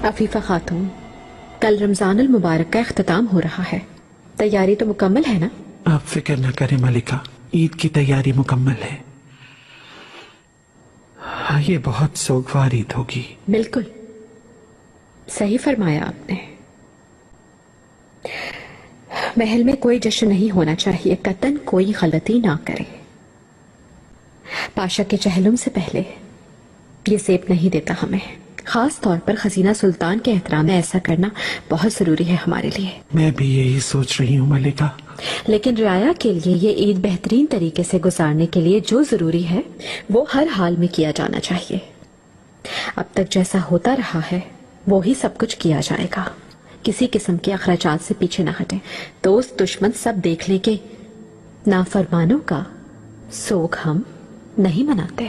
अफीफा खातून, कल रमजानुल मुबारक का इख्तिताम हो रहा है, तैयारी तो मुकम्मल है ना? आप फिक्र न करें मलिका, ईद की तैयारी मुकम्मल है। ये बहुत सोगवार ईद होगी। बिल्कुल सही फरमाया आपने। महल में कोई जश्न नहीं होना चाहिए, कतन कोई गलती ना करे। पाशा के चहलुम से पहले ये सेब नहीं देता हमें। खास तौर पर खजीना सुल्तान के एहतराम में ऐसा करना बहुत जरूरी है हमारे लिए। मैं भी यही सोच रही हूँ मलिका। लेकिन रियाया के लिए ये ईद बेहतरीन तरीके से गुजारने के लिए जो जरूरी है वो हर हाल में किया जाना चाहिए। अब तक जैसा होता रहा है वो ही सब कुछ किया जाएगा। किसी किस्म के अखराजात से पीछे न हटें। दोस्त दुश्मन सब देख ले के नाफरमानों का सोग हम नहीं मनाते।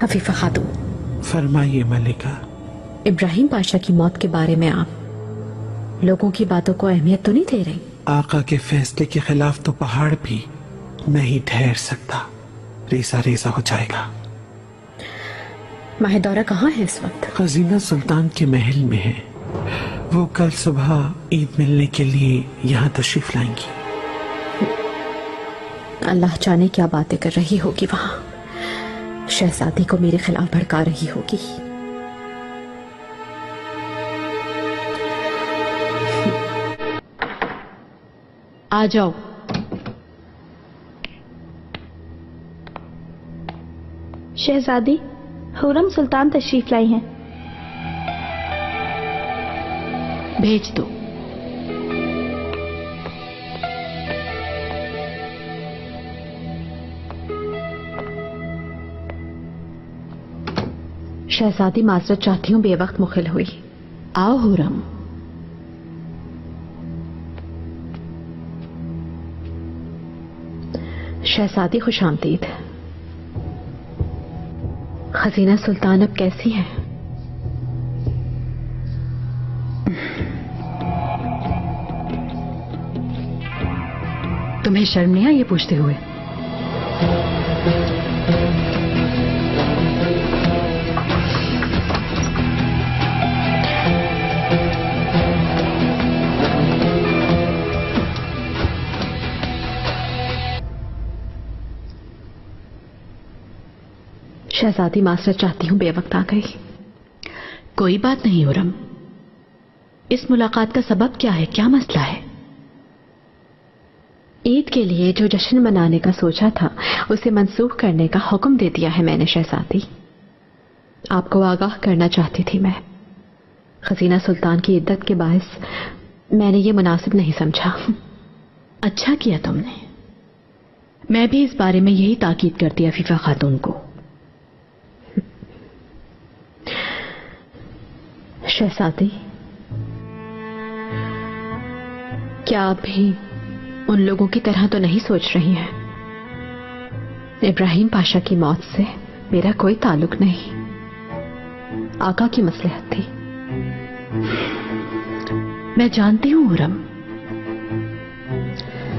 अफीफा खातून। फरमाइए मलिका। इब्राहिम पाशा की मौत के बारे में आप लोगों की बातों को अहमियत तो नहीं दे रही? आका के फैसले के खिलाफ तो पहाड़ भी नहीं ठहर सकता, रेसा रेसा हो जाएगा। माहिदौरा कहाँ है इस वक्त? खजीना सुल्तान के महल में है। वो कल सुबह ईद मिलने के लिए यहाँ तशरीफ लाएंगी। अल्लाह जाने क्या बातें कर रही होगी वहां। शहजादी को मेरे खिलाफ भड़का रही होगी। आ जाओ। शहजादी, हुरम सुल्तान तशरीफ लाई हैं। भेज दो। शहजादी माजरत चाहती हूँ, बेवक्त मुखिल हुई। आओ हुरम। शहजादी खुश आमदीद। खजीना सुल्तान अब कैसी है? तुम्हें शर्म नहीं आई ये पूछते हुए? शहजादी माजरत चाहती हूँ, बेवक्त आ गई। कोई बात नहीं हुरम। इस मुलाकात का सबब क्या है? क्या मसला है? ईद के लिए जो जश्न मनाने का सोचा था उसे मंसूख करने का हुक्म दे दिया है मैंने शहजादी। आपको आगाह करना चाहती थी मैं। खजीना सुल्तान की इद्दत के बायस मैंने ये मुनासिब नहीं समझा। अच्छा किया तुमने। मैं भी इस बारे में यही ताकीद करती अफीफा खातून को। शहजादी, क्या आप भी उन लोगों की तरह तो नहीं सोच रही हैं? इब्राहिम पाशा की मौत से मेरा कोई ताल्लुक नहीं, आका की मसलहत थी। मैं जानती हूं हुरम,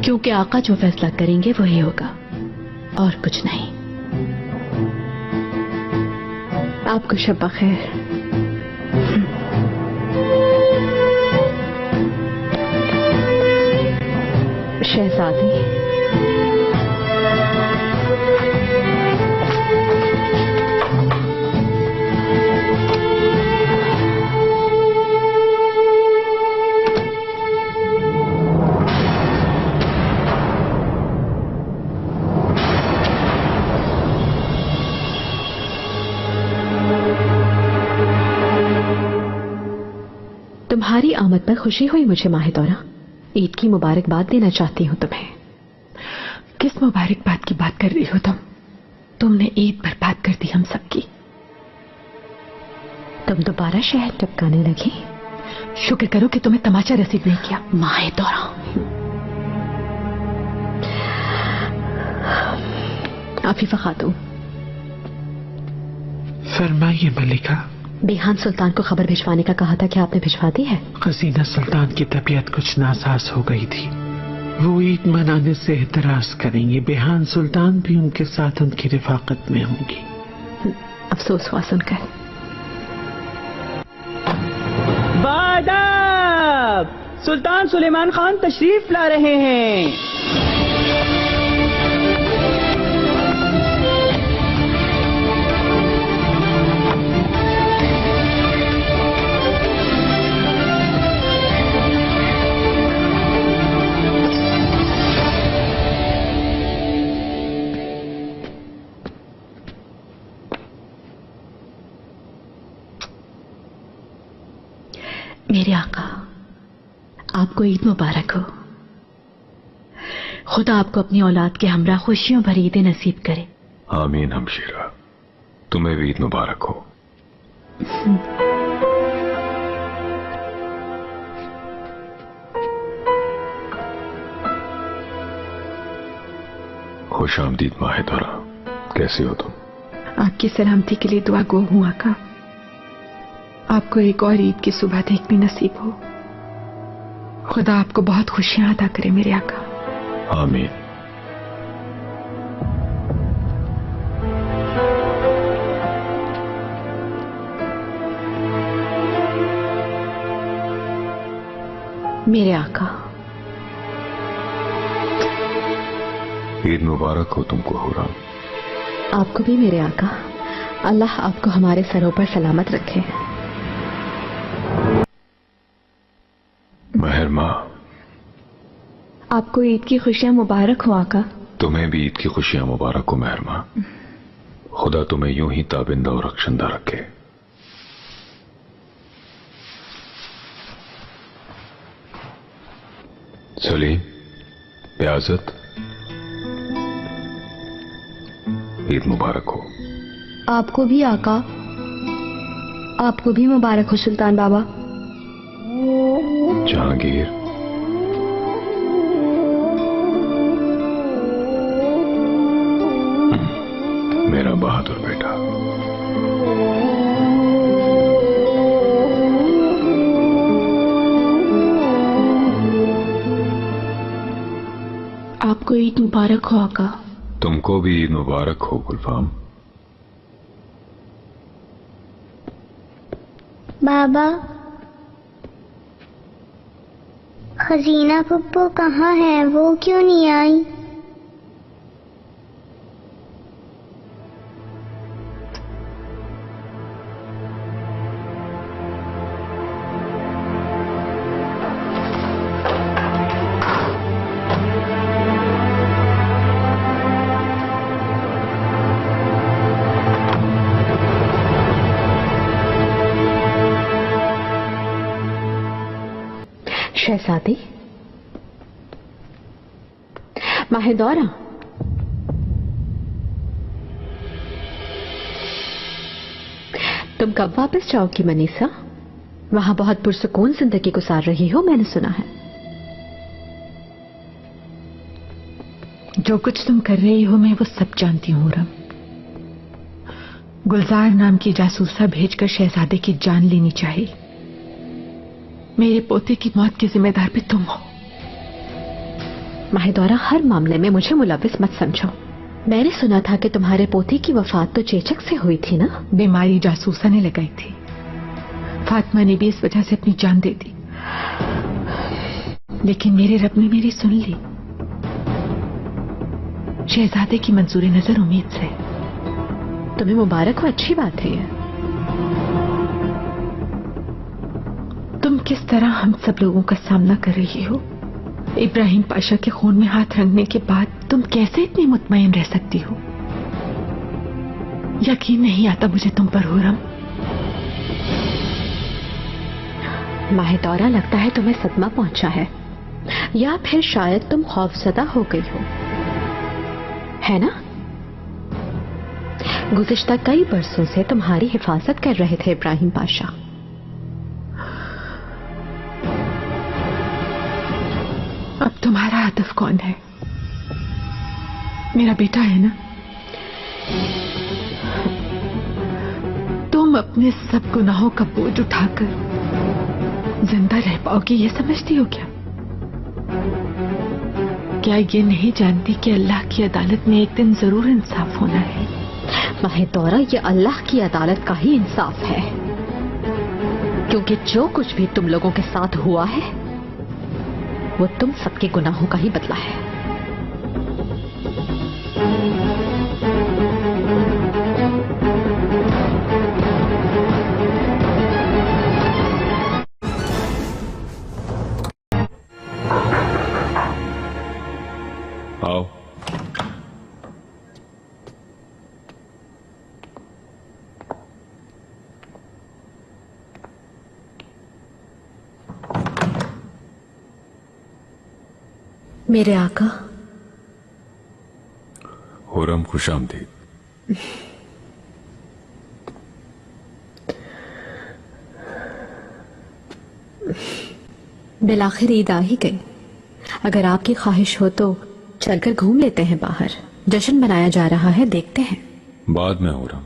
क्योंकि आका जो फैसला करेंगे वही होगा और कुछ नहीं। आपको शब खैर। शहजादी, तुम्हारी आमद पर खुशी हुई मुझे माहिदौरा। ईद की मुबारकबाद देना चाहती हूँ तुम्हें। किस मुबारकबाद की बात कर रही हो तुम? तुमने ईद बर्बाद कर दी हम सबकी। तुम दोबारा शहर टपकाने लगी। शुक्र करो कि तुम्हें तमाचा रसीद नहीं किया। माहिदौरा, आफीफा खातून। फरमाइए मलिका। बेहान सुल्तान को खबर भिजवाने का कहा था, क्या आपने भिजवा दी है? खजीना सुल्तान की तबीयत कुछ नासाज हो गई थी। वो ईद मनाने से एतराज करेंगे। बेहान सुल्तान भी उनके साथ उनकी रिफाकत में होंगी। अफसोस हुआ सुनकर। बादाब! सुल्तान सुलेमान खान तशरीफ ला रहे हैं। मेरे आका, आपको ईद मुबारक हो। खुदा आपको अपनी औलाद के हमरा खुशियों भरी ईद नसीब करे। आमीन हमशीरा, तुम्हें भी ईद मुबारक हो। खुश आमदीद माहिदोरा, कैसे हो तुम? आपकी सलामती के लिए दुआ गो हूं आका। आपको एक और ईद की सुबह देखनी नसीब हो। खुदा आपको बहुत खुशियां अता करे मेरे आका। आमीन। मेरे आका, ईद मुबारक हो तुमको हुर्रम। आपको भी मेरे आका। अल्लाह आपको हमारे सरों पर सलामत रखे। महरमा, आपको ईद की खुशियां मुबारक हो आका। तुम्हें भी ईद की खुशियां मुबारक हो महरमा। खुदा तुम्हें यूं ही ताबिंदा और रक्षंदा रखे। सलीम, प्याजत, ईद मुबारक हो। आपको भी आका। आपको भी मुबारक हो सुल्तान बाबा। जहांगीर, मेरा बहादुर बेटा। आपको ईद मुबारक हो आका। तुमको भी ईद मुबारक हो गुलफाम। बाबा, खजीना पप्पू कहाँ है? वो क्यों नहीं आई? शहजादी, माहिदौरा, तुम कब वापस जाओगी मनीषा? वहां बहुत पुरसुकून जिंदगी गुजार रही हो, मैंने सुना है। जो कुछ तुम कर रही हो मैं वो सब जानती हूँ हुर्रम। गुलजार नाम की जासूसा भेजकर शहजादे की जान लेनी चाहिए। मेरे पोते की मौत की जिम्मेदार भी तुम हो। माहिदौरा, हर मामले में मुझे मुलविस मत समझो। मैंने सुना था कि तुम्हारे पोते की वफात तो चेचक से हुई थी ना? बीमारी जासूसा ने लगाई थी। फातिमा ने भी इस वजह से अपनी जान दे दी, लेकिन मेरे रब ने मेरी सुन ली। शहजादे की मंजूरी नजर उम्मीद से। तुम्हें मुबारक हो, अच्छी बात है ये। तुम किस तरह हम सब लोगों का सामना कर रही हो? इब्राहिम पाशा के खून में हाथ रंगने के बाद तुम कैसे इतनी मुतमईन रह सकती हो? यकीन नहीं आता मुझे तुम पर हुर्रम। माहिदौरा, लगता है तुम्हें सदमा पहुंचा है, या फिर शायद तुम खौफजदा हो गई हो, है ना? गुज़िश्ता कई बरसों से तुम्हारी हिफाजत कर रहे थे इब्राहिम पाशा। अब तुम्हारा हदफ कौन है? मेरा बेटा है ना? तुम अपने सब गुनाहों का बोझ उठाकर जिंदा रह पाओगी ये समझती हो क्या? क्या ये नहीं जानती कि अल्लाह की अदालत में एक दिन जरूर इंसाफ होना है? महदौरा, ये अल्लाह की अदालत का ही इंसाफ है, क्योंकि जो कुछ भी तुम लोगों के साथ हुआ है वो तुम सबके गुनाहों का ही बदला है। आओ। मेरे आका। हुरम, खुशामदीद। बिलाखिर ईद आ ही गई। अगर आपकी ख्वाहिश हो तो चलकर घूम लेते हैं बाहर। जश्न मनाया जा रहा है, देखते हैं। बाद में हुरम।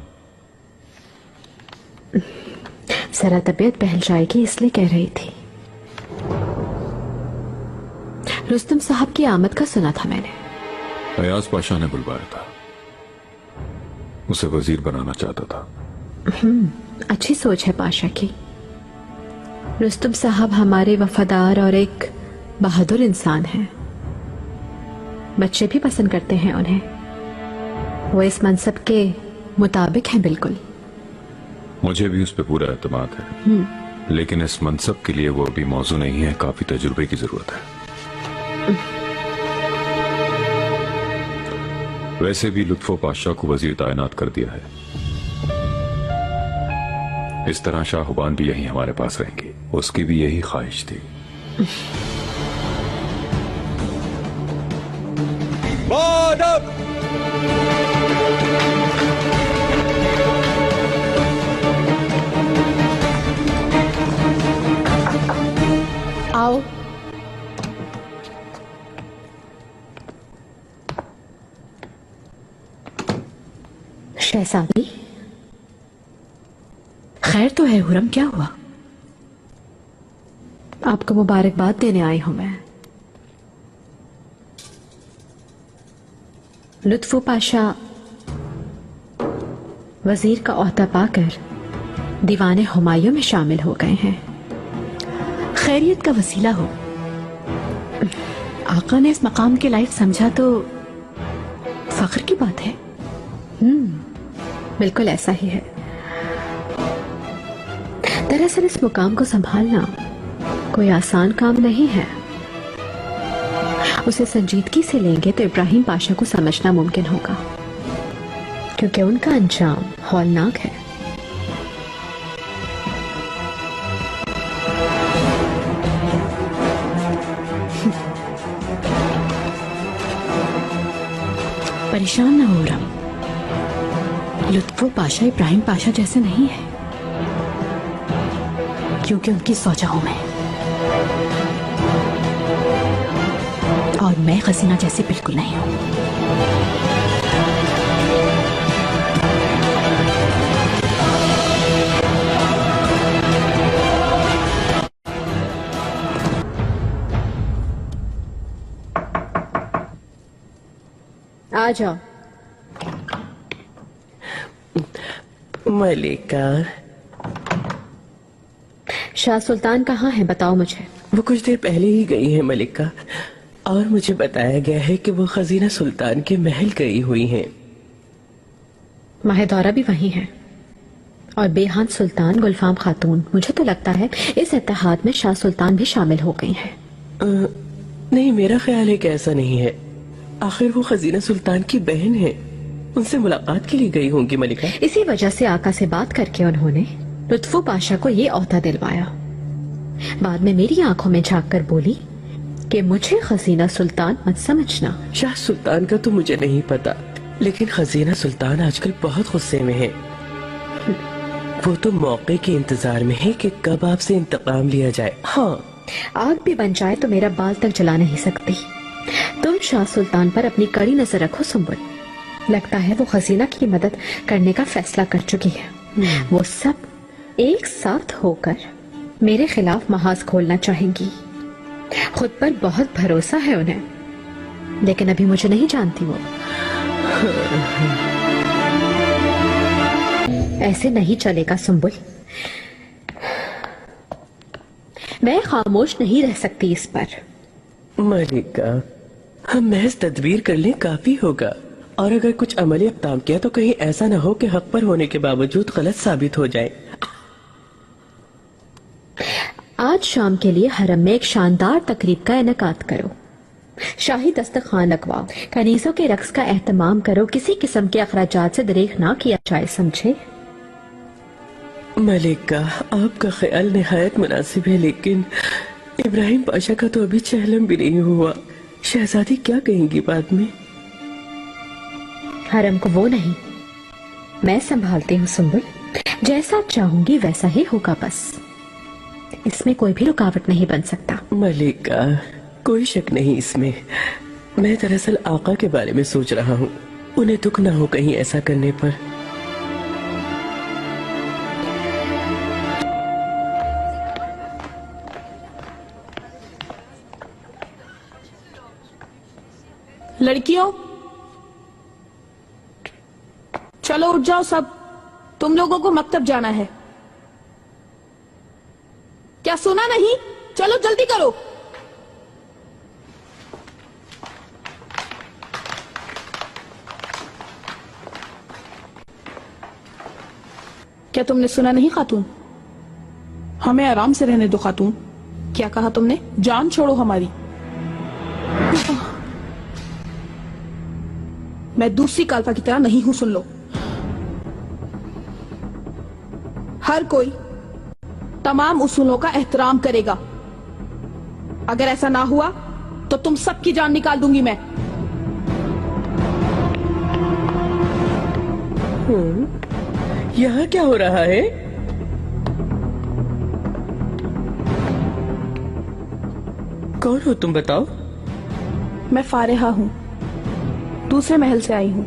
जरा तबीयत बहल जाएगी इसलिए कह रही थी। रुस्तम साहब की आमद का सुना था मैंने। अयाज पाशा ने बुलवाया था, उसे वजीर बनाना चाहता था। अच्छी सोच है पाशा की। रुस्तम साहब हमारे वफादार और एक बहादुर इंसान हैं। बच्चे भी पसंद करते हैं उन्हें। वो इस मनसब के मुताबिक हैं बिल्कुल। मुझे भी उस पर पूरा एतमाद है, लेकिन इस मनसब के लिए वो अभी मौजू नहीं है। काफी तजुर्बे की जरूरत है। वैसे भी लुत्फो पाशा को वजीर तैनात कर दिया है। इस तरह शाहबान भी यहीं हमारे पास रहेंगी। उसकी भी यही ख्वाहिश थी। आओ। शहजादी, खैर तो है हुरम, क्या हुआ? आपको मुबारकबाद देने आई हूं मैं। लुत्फो पाशा वजीर का ओहदा पाकर दीवाने हुमायूं में शामिल हो गए हैं। खैरियत का वसीला हो। आका ने इस मकाम के लायक समझा तो फख्र की बात है। बिल्कुल ऐसा ही है। दरअसल इस मुकाम को संभालना कोई आसान काम नहीं है। उसे संजीदगी से लेंगे तो इब्राहिम पाशा को समझना मुमकिन होगा, क्योंकि उनका अंजाम हौलनाक है। परेशान ना हो रहा। लुत्फो पाशा इब्राहिम पाशा जैसे नहीं है, क्योंकि उनकी सोचा हूं मैं, और मैं खजीना जैसी बिल्कुल नहीं हूं। आ जाओ। मलिका, शाह सुल्तान कहाँ है, बताओ मुझे। वो कुछ देर पहले ही गई है मलिका, और मुझे बताया गया है कि वो खजीना सुल्तान के महल गई हुई हैं। महदौरा भी वही है, और बेहान सुल्तान गुलफाम खातून। मुझे तो लगता है इस इत्तेहाद में शाह सुल्तान भी शामिल हो गई हैं। नहीं, मेरा ख्याल है कि ऐसा नहीं है। आखिर वो खजीना सुल्तान की बहन है, उनसे मुलाकात के लिए गई होंगी मलिका। इसी वजह से आका से बात करके उन्होंने लुत्फो पाशा को ये ओहदा दिलवाया। बाद में मेरी आंखों में झांक कर बोली कि मुझे खजीना सुल्तान मत समझना। शाह सुल्तान का तो मुझे नहीं पता, लेकिन खजीना सुल्तान आजकल बहुत गुस्से में है। वो तो मौके के इंतजार में है कि कब आपसे इंतकाम लिया जाए। हाँ, आग भी बन जाए तो मेरा बाल तक जला नहीं सकती। तुम शाह सुल्तान पर अपनी कड़ी नजर रखो सुंबुल। लगता है वो खजीना की मदद करने का फैसला कर चुकी है। वो सब एक साथ होकर मेरे खिलाफ महाज खोलना चाहेंगी। खुद पर बहुत भरोसा है उन्हें, लेकिन अभी मुझे नहीं जानती वो। ऐसे नहीं चलेगा सुंबुल। मैं खामोश नहीं रह सकती इस पर। मलिका, हम महज तदबीर कर लें काफी होगा, और अगर कुछ अमली इक़दाम किया तो कहीं ऐसा न हो कि हक पर होने के बावजूद गलत साबित हो जाए। आज शाम के लिए हरम में एक शानदार तकरीब का इनेकाद करो। शाही दस्तरखान लगवाओ, कनीजों के रक्स का एहतमाम करो, किसी किस्म के अखराजात से दरेख ना किया जाए, समझे? मलिका, आपका ख्याल निहायत मुनासिब है, लेकिन इब्राहिम पाशा का तो अभी चहलम भी नहीं हुआ। शहजादी क्या कहेंगी बाद में? हरम को वो नहीं, मैं संभालती हूँ सुंबुल। जैसा चाहूंगी वैसा ही होगा, बस इसमें कोई भी रुकावट नहीं बन सकता। मलिका, कोई शक नहीं इसमें। मैं दरअसल आका के बारे में सोच रहा हूँ, उन्हें दुख ना हो कहीं ऐसा करने पर। लड़कियों, चलो उठ जाओ सब, तुम लोगों को मकतब जाना है। क्या सुना नहीं? चलो जल्दी करो। क्या तुमने सुना नहीं खातून? हमें आराम से रहने दो खातून। क्या कहा तुमने? जान छोड़ो हमारी। मैं दूसरी काल्पा की तरह नहीं हूं, सुन लो। हर कोई तमाम उसूलों का एहतराम करेगा। अगर ऐसा ना हुआ तो तुम सबकी जान निकाल दूंगी मैं। यहाँ क्या हो रहा है? कौन हो तुम, बताओ? मैं फारिहा हूँ, दूसरे महल से आई हूँ।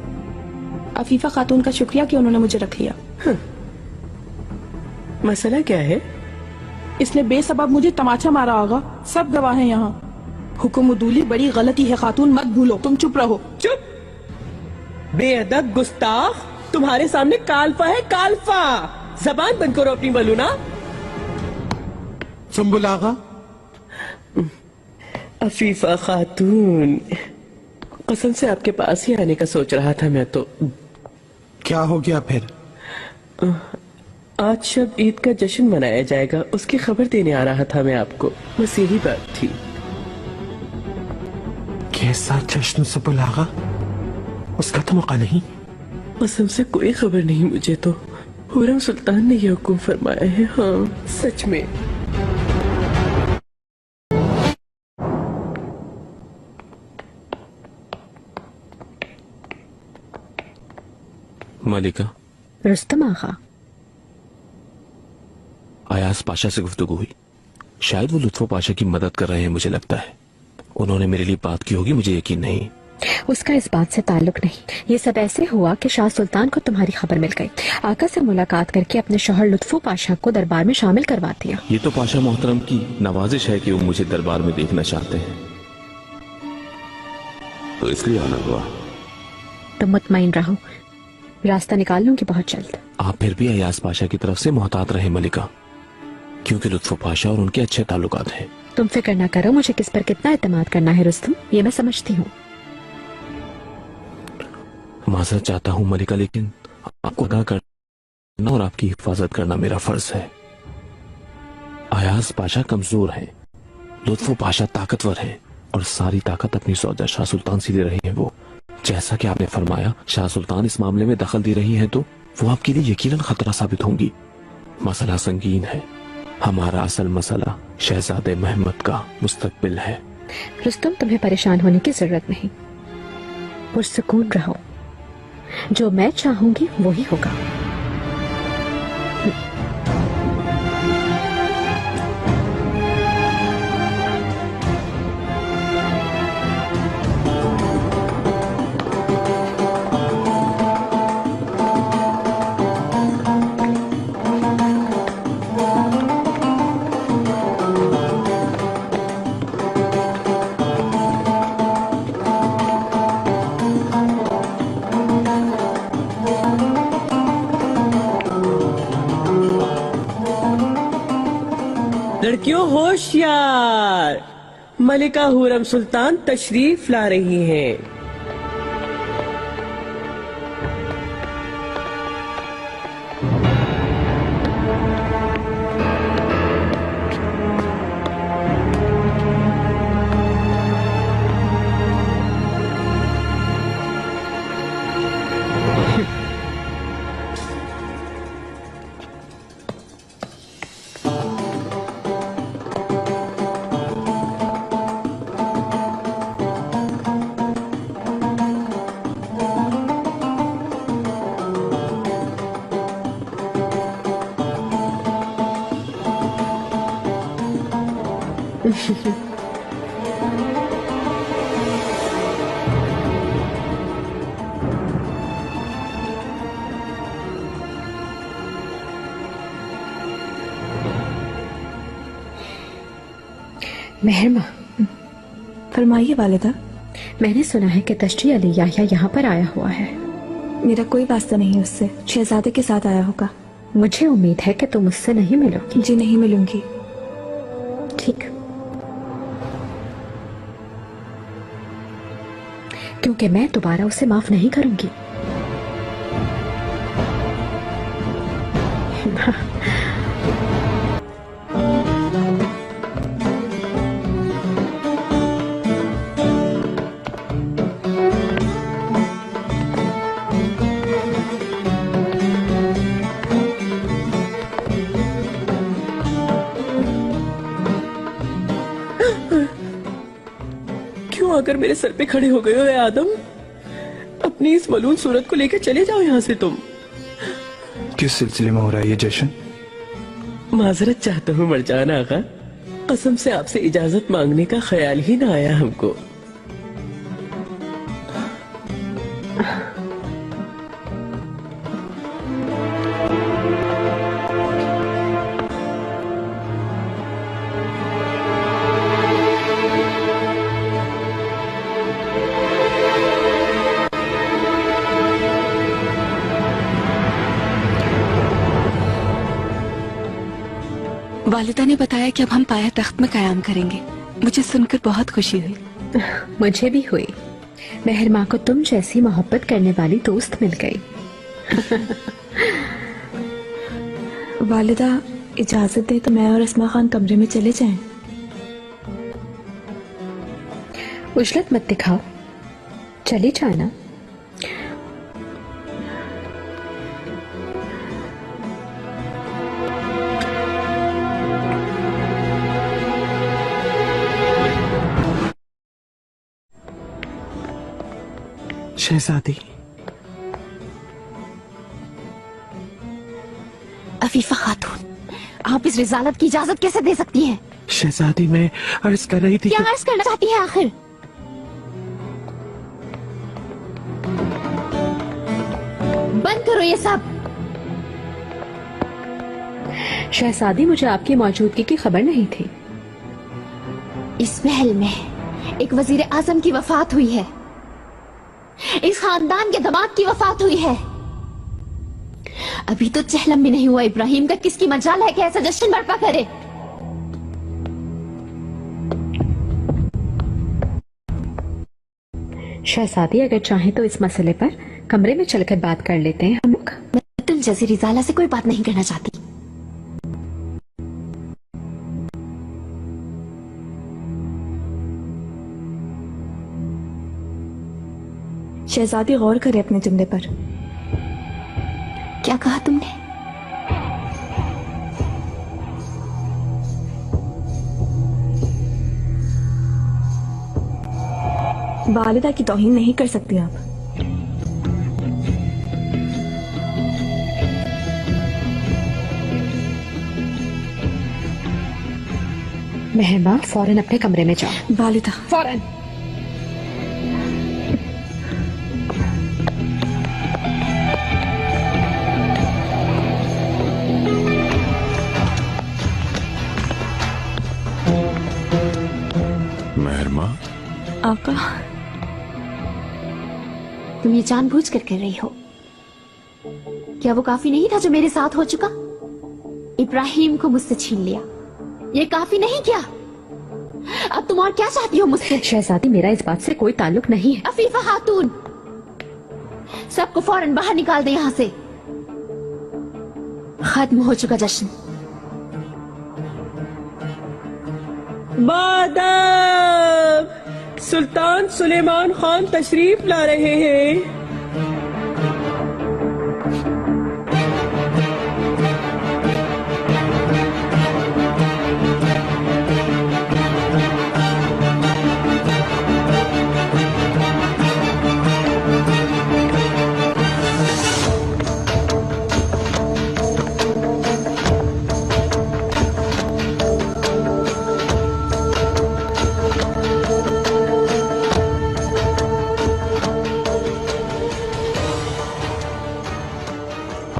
अफीफा खातून का शुक्रिया कि उन्होंने मुझे रख लिया। मसला क्या है? इसने बेसबब मुझे तमाचा मारा होगा, सब गवाह हैं यहाँ। हुक्म उदूली बड़ी गलती है खातून, मत भूलो। तुम चुप रहो। चुप, बेअदब गुस्ताख। तुम्हारे सामने काल्फा है, काल्फा। जबान बंद करो अपनी बलूना। सुंबुल आगा। अफीफा खातून, कसम से आपके पास ही आने का सोच रहा था मैं तो। क्या हो गया फिर? आज शब ईद का जश्न मनाया जाएगा, उसकी खबर देने आ रहा था मैं आपको, बस यही बात थी। कैसा जश्न सुंबुल आगा? उसका तो मौका नहीं। कसम से कोई खबर नहीं मुझे तो। हुरम सुल्तान ने यह हुक्म फरमाया है। हाँ, सच में। मलिका, रुस्तम आगा। अयाज पाशा से गुफ्तगू हुई। शायद वो लुत्फो पाशा की मदद कर रहे हैं, मुझे लगता है। उन्होंने मेरे लिए बात की होगी, मुझे यकीन नहीं। उसका इस बात से ताल्लुक नहीं। ये सब ऐसे हुआ कि शाह सुल्तान को तुम्हारी खबर मिल गई। आका से मुलाकात करके अपने शौहर लुत्फो पाशा को दरबार में शामिल करवा दिया। ये तो पाशा मोहतरम की नवाजिश है कि वो मुझे दरबार में देखना चाहते हैं, तो इसलिए आना हुआ। तुम मुतमईन रहो, रास्ता निकाल लूंगी बहुत जल्द। आप फिर भी अयाज पाशा की तरफ से मोहतात रहे मलिका, क्योंकि लुत्फो पाशा और उनके अच्छे ताल्लुकात हैं। तुम फिक्र ना करो, मुझे किस पर कितना एतमाद करना है रुस्तम, ये मैं समझती हूँ। माजरत चाहता हूँ मलिका, लेकिन आपको अदा करना और आपकी हिफाजत करना मेरा फर्ज है। अयाज पाशा कमजोर है, लुत्फो पाशा ताकतवर है, और सारी ताकत अपनी सौदा शाह सुल्तान से ले रही है। वो, जैसा कि आपने फरमाया, शाह सुल्तान इस मामले में दखल दे रही है, तो वो आपके लिए यकीनन खतरा साबित होंगी। मसला संगीन है। हमारा असल मसला शहजादे महमद का मुस्तकबिल है। रुस्तम, तुम्हें परेशान होने की जरूरत नहीं, पुरसुकून रहो। जो मैं चाहूंगी वही होगा। लड़कियों होशियार, मलिका हुरम सुल्तान तशरीफ ला रही हैं। मेहरमा, फरमाइए वालिदा। मैंने सुना है कि तशरी अली याह्या यहाँ पर आया हुआ है। मेरा कोई वास्ता नहीं है उससे, शहजादे के साथ आया होगा। मुझे उम्मीद है कि तुम उससे नहीं मिलोगी। जी नहीं मिलूंगी। ठीक, क्योंकि मैं दोबारा उसे माफ नहीं करूंगी। आकर मेरे सर पे खड़े हो गए हो आदम। अपनी इस मलून सूरत को लेकर चले जाओ यहाँ से तुम। किस सिलसिले में हो रहा है ये जश्न? माजरत चाहता हूँ मरजान आगा, कसम से आपसे इजाजत मांगने का ख्याल ही ना आया हमको। वालिदा ने बताया कि अब हम पाया तख्त में कयाम करेंगे। मुझे सुनकर बहुत खुशी हुई। मुझे भी हुई। मेहरमा को तुम जैसी मोहब्बत करने वाली दोस्त मिल गई। वालिदा इजाजत दे तो मैं और अस्मा खान कमरे में चले जाएं। उजलत मत दिखाओ, चली जाना। शहजादी, अफीफा खातून, आप इस रिजालत की इजाजत कैसे दे सकती हैं? शहजादी मैं अर्ज कर रही थी। क्या अर्ज करना चाहती हैं आखिर? बंद करो ये सब। शहजादी, मुझे आपकी मौजूदगी की खबर नहीं थी। इस महल में एक वजीर आजम की वफात हुई है, इस खानदान के दामाद की वफात हुई है। अभी तो चहलम भी नहीं हुआ इब्राहिम का, किसकी मजाल है कि ऐसा जश्न बर्पा करे? शहजादी, अगर चाहें तो इस मसले पर कमरे में चलकर बात कर लेते हैं हम लोग। मैं तुल जैसी रिजाला से कोई बात नहीं करना चाहती। शहजादी गौर करे अपने जुमले पर। क्या कहा तुमने? वालिदा की तौहीन नहीं कर सकती आप। मेहरमा, फौरन अपने कमरे में जाओ। वालिदा, फौरन। मेहरमा, आका, तुम ये जानबूझ कर रही हो? क्या वो काफी नहीं था जो मेरे साथ हो चुका? इब्राहिम को मुझसे छीन लिया, ये काफी नहीं क्या? अब तुम और क्या चाहती हो मुझसे? शहजादी, मेरा इस बात से कोई ताल्लुक नहीं है। अफीफा खातून, सबको फौरन बाहर निकाल दे यहाँ से। खत्म हो चुका जश्न। बादब! सुल्तान सुलेमान खान तशरीफ ला रहे हैं।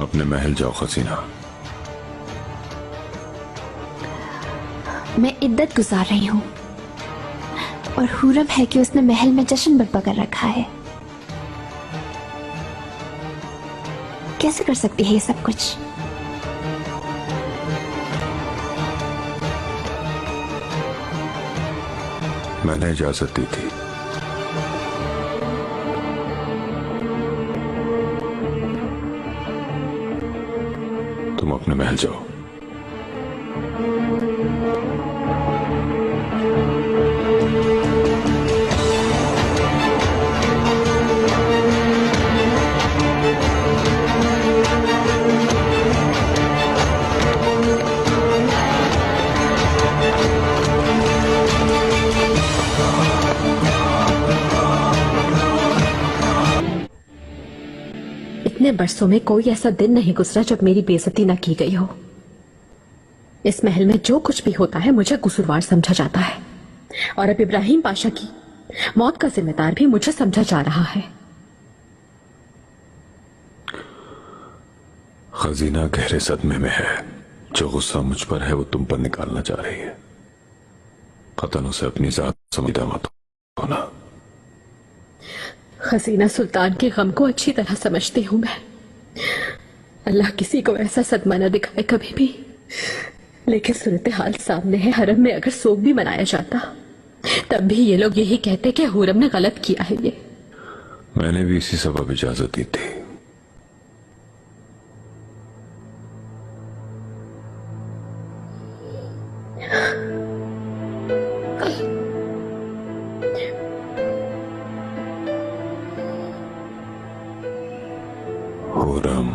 अपने महल जाओ खसीना। मैं इद्दत गुजार रही हूँ और हुरम है कि उसने महल में जश्न बर्पा कर रखा है। कैसे कर सकती है ये सब कुछ? मैंने इजाजत दी थी। तुम अपने महल जाओ। इतने बरसों में कोई ऐसा दिन नहीं गुजरा जब मेरी बेइज्जती न की गई हो। इस महल में जो कुछ भी होता है मुझे कसूरवार समझा जाता है और अब इब्राहिम पाशा की मौत का जिम्मेदार भी मुझे समझा जा रहा है। खजीना गहरे सदमे में है। जो गुस्सा मुझ पर है वो तुम पर निकालना चाह रही है। कतन उसे अपनी जात समझदा मत होना। खजीना सुल्तान के गम को अच्छी तरह समझती हूं मैं। अल्लाह किसी को ऐसा सदमा न दिखाए कभी भी। लेकिन सूरत हाल सामने है। हरम में अगर सोग भी मनाया जाता तब भी ये लोग यही कहते कि हुरम ने गलत किया है। ये मैंने भी इसी सबब इजाजत दी थी। हुरम,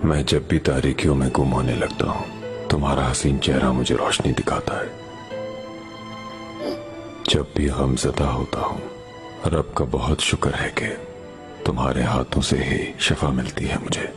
मैं जब भी तारीकियों में गुम होने लगता हूं तुम्हारा हसीन चेहरा मुझे रोशनी दिखाता है। जब भी गमज़दा होता हूं रब का बहुत शुक्र है कि तुम्हारे हाथों से ही शिफा मिलती है मुझे।